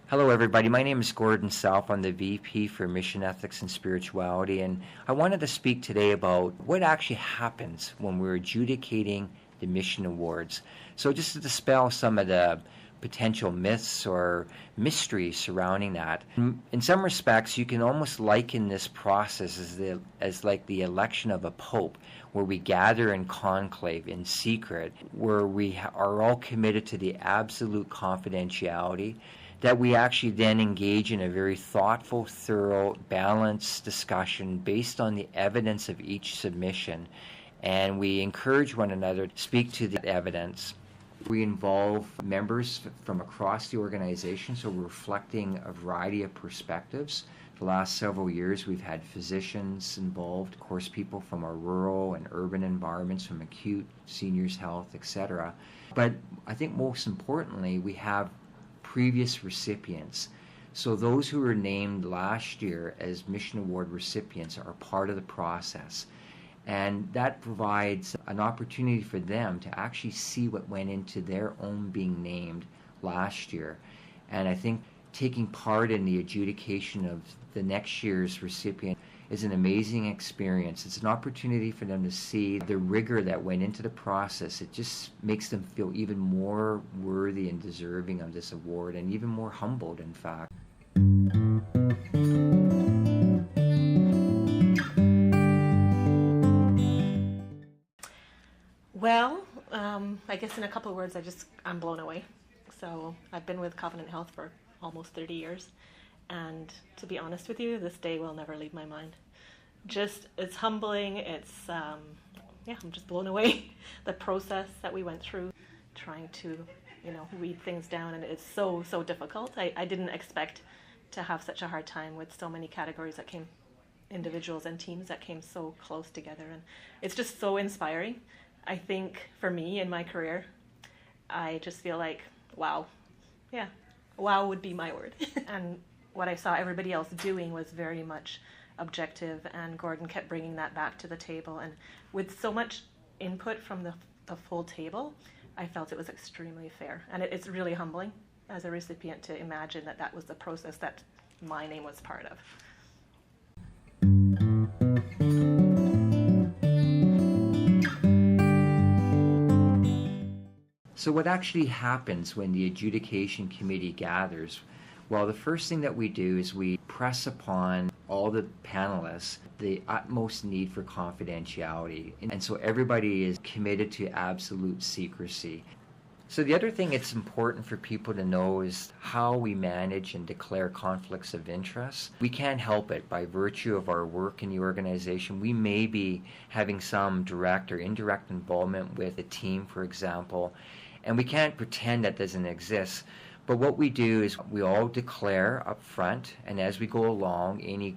Hello, everybody. My name is Gordon South. I'm the VP for Mission Ethics and Spirituality, and I wanted to speak today about what actually happens when we're adjudicating the mission awards. So just to dispel some of the potential myths or mysteries surrounding that. In some respects, you can almost liken this process as like the election of a pope, where we gather in conclave in secret, where we are all committed to the absolute confidentiality, that we actually then engage in a very thoughtful, thorough, balanced discussion based on the evidence of each submission. And we encourage one another to speak to the evidence. We involve members from across the organization, so we're reflecting a variety of perspectives. The last several years, we've had physicians involved, of course, people from our rural and urban environments, from acute, seniors health, etc. But I think most importantly, we have previous recipients. So those who were named last year as Mission Award recipients are part of the process. And that provides an opportunity for them to actually see what went into their own being named last year. And I think taking part in the adjudication of the next year's recipient is an amazing experience. It's an opportunity for them to see the rigor that went into the process. It just makes them feel even more worthy and deserving of this award, and even more humbled, in fact. Well, I guess in a couple of words, I'm blown away. So I've been with Covenant Health for almost 30 years. And to be honest with you, this day will never leave my mind. It's humbling. I'm just blown away. The process that we went through, trying to, read things down, and it's so difficult. I didn't expect to have such a hard time with so many categories that came, individuals and teams that came so close together, and it's just so inspiring. I think for me in my career, I just feel like, wow would be my word. And what I saw everybody else doing was very much objective, and Gordon kept bringing that back to the table. And with so much input from the full table, I felt it was extremely fair. And it's really humbling as a recipient to imagine that was the process that my name was part of. So what actually happens when the adjudication committee gathers? Well, the first thing that we do is we press upon all the panelists the utmost need for confidentiality. And so everybody is committed to absolute secrecy. So the other thing it's important for people to know is how we manage and declare conflicts of interest. We can't help it by virtue of our work in the organization. We may be having some direct or indirect involvement with a team, for example, and we can't pretend that doesn't exist. But what we do is we all declare up front, and as we go along, any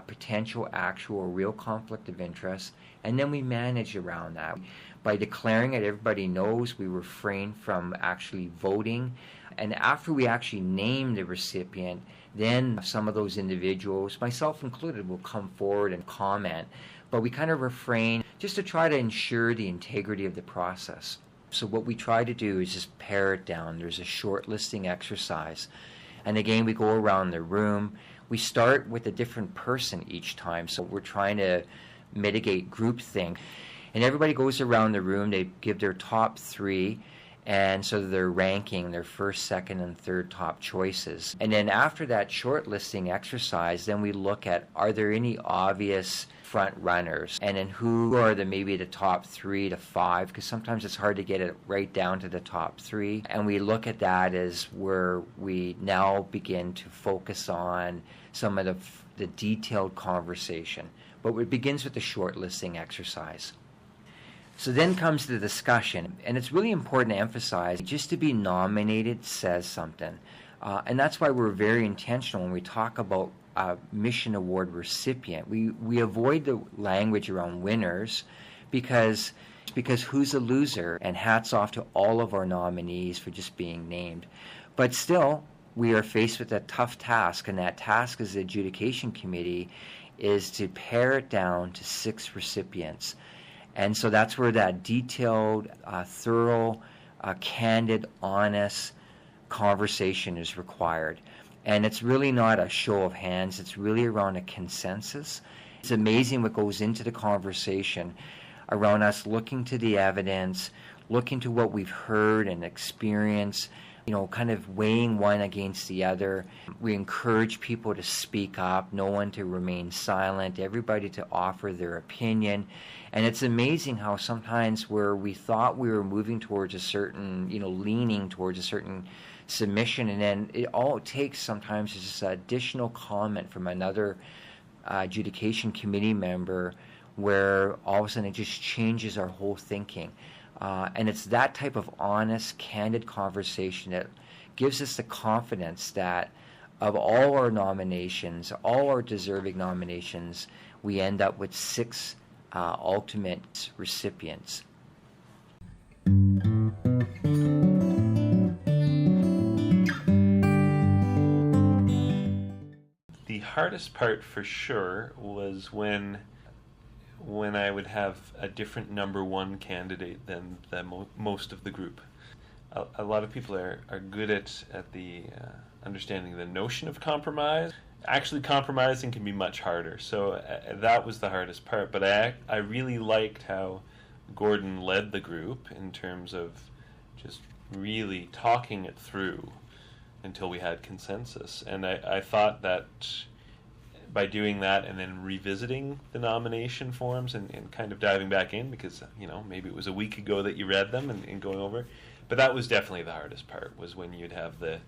potential, actual, or real conflict of interest, and then we manage around that. By declaring it, everybody knows. We refrain from actually voting. And after we actually name the recipient, then some of those individuals, myself included, will come forward and comment. But we kind of refrain just to try to ensure the integrity of the process. So what we try to do is just pare it down. There's a short listing exercise. And again, we go around the room. We start with a different person each time. So we're trying to mitigate groupthink. And everybody goes around the room. They give their top three. And so they're ranking their first, second, and third top choices. And then after that short listing exercise, then we look at, are there any obvious front runners? And then who are maybe the top 3 to 5? Because sometimes it's hard to get it right down to the top 3. And we look at that as where we now begin to focus on some of the detailed conversation. But it begins with the short listing exercise. So then comes the discussion, and it's really important to emphasize just to be nominated says something. And that's why we're very intentional when we talk about Mission Award recipient. We avoid the language around winners because who's a loser? And hats off to all of our nominees for just being named. But still, we are faced with a tough task, and that task as the adjudication committee is to pare it down to 6 recipients. And so that's where that detailed, thorough, candid, honest conversation is required. And it's really not a show of hands. It's really around a consensus. It's amazing what goes into the conversation around us looking to the evidence, looking to what we've heard and experienced, kind of weighing one against the other. We encourage people to speak up, no one to remain silent, everybody to offer their opinion. And it's amazing how sometimes where we thought we were moving towards a certain, leaning towards a certain submission, and then all it takes sometimes is just an additional comment from another adjudication committee member where all of a sudden it just changes our whole thinking. And it's that type of honest, candid conversation that gives us the confidence that of all our nominations, all our deserving nominations, we end up with 6 ultimate recipients. The hardest part for sure was when I would have a different number one candidate than most of the group. A lot of people are good at the understanding the notion of compromise. Actually compromising can be much harder, so that was the hardest part. But I really liked how Gordon led the group in terms of just really talking it through until we had consensus. And I thought that by doing that and then revisiting the nomination forms and kind of diving back in, because maybe it was a week ago that you read them and going over, but that was definitely the hardest part, was when you'd have the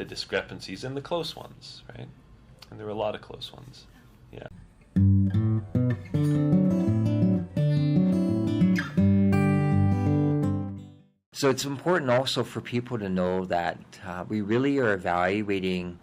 discrepancies and the close ones, right? And there were a lot of close ones. Yeah. So it's important also for people to know that we really are evaluating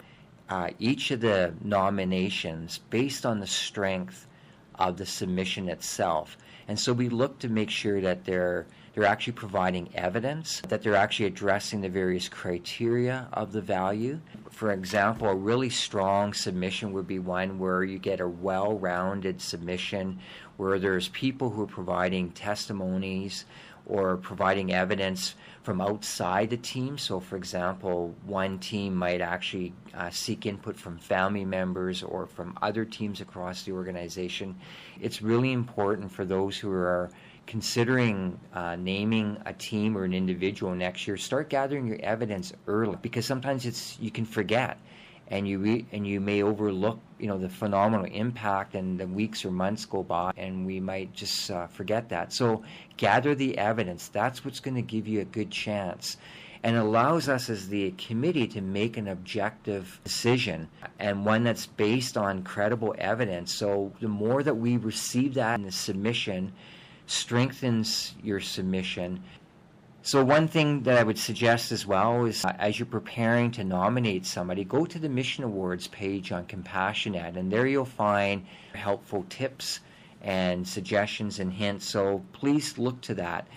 each of the nominations based on the strength of the submission itself. And so we look to make sure that they're actually providing evidence, that they're actually addressing the various criteria of the value. For example, a really strong submission would be one where you get a well-rounded submission where there's people who are providing testimonies or providing evidence from outside the team. So, for example, one team might actually seek input from family members or from other teams across the organization. It's really important for those who are considering naming a team or an individual next year, start gathering your evidence early, because sometimes you can forget, and you may overlook the phenomenal impact, and the weeks or months go by and we might just forget that. So gather the evidence. That's what's going to give you a good chance, and allows us as the committee to make an objective decision, and one that's based on credible evidence. So the more that we receive that in the submission, strengthens your submission. So one thing that I would suggest as well is as you're preparing to nominate somebody, go to the Mission Awards page on Compassionate, and there you'll find helpful tips and suggestions and hints. So please look to that.